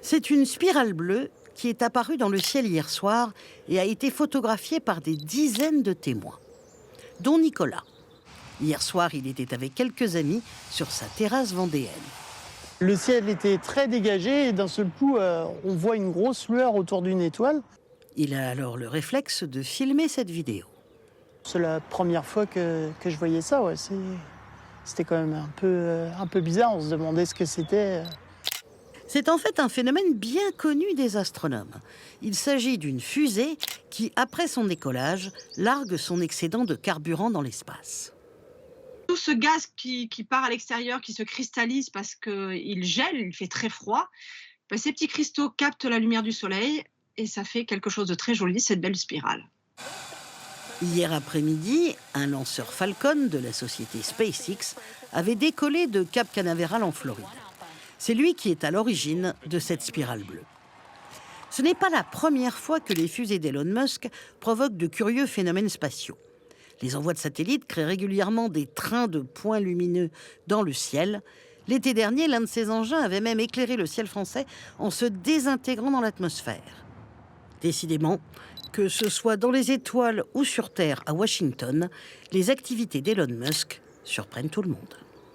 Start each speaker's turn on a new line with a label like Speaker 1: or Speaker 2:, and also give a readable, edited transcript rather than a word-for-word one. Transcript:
Speaker 1: C'est une spirale bleue qui est apparue dans le ciel hier soir et a été photographiée par des dizaines de témoins, dont Nicolas. Hier soir, il était avec quelques amis sur sa terrasse vendéenne.
Speaker 2: Le ciel était très dégagé et d'un seul coup, on voit une grosse lueur autour d'une étoile.
Speaker 1: Il a alors le réflexe de filmer cette vidéo.
Speaker 2: C'est la première fois que je voyais ça. Ouais. C'était quand même un peu bizarre. On se demandait ce que c'était.
Speaker 1: C'est en fait un phénomène bien connu des astronomes. Il s'agit d'une fusée qui, après son décollage, largue son excédent de carburant dans l'espace.
Speaker 3: Tout ce gaz qui part à l'extérieur, qui se cristallise parce qu'il gèle, il fait très froid, ben, ces petits cristaux captent la lumière du soleil et ça fait quelque chose de très joli, cette belle spirale.
Speaker 1: Hier après-midi, un lanceur Falcon de la société SpaceX avait décollé de Cap Canaveral en Floride. C'est lui qui est à l'origine de cette spirale bleue. Ce n'est pas la première fois que les fusées d'Elon Musk provoquent de curieux phénomènes spatiaux. Les envois de satellites créent régulièrement des trains de points lumineux dans le ciel. L'été dernier, l'un de ces engins avait même éclairé le ciel français en se désintégrant dans l'atmosphère. Décidément, que ce soit dans les étoiles ou sur Terre à Washington, les activités d'Elon Musk surprennent tout le monde.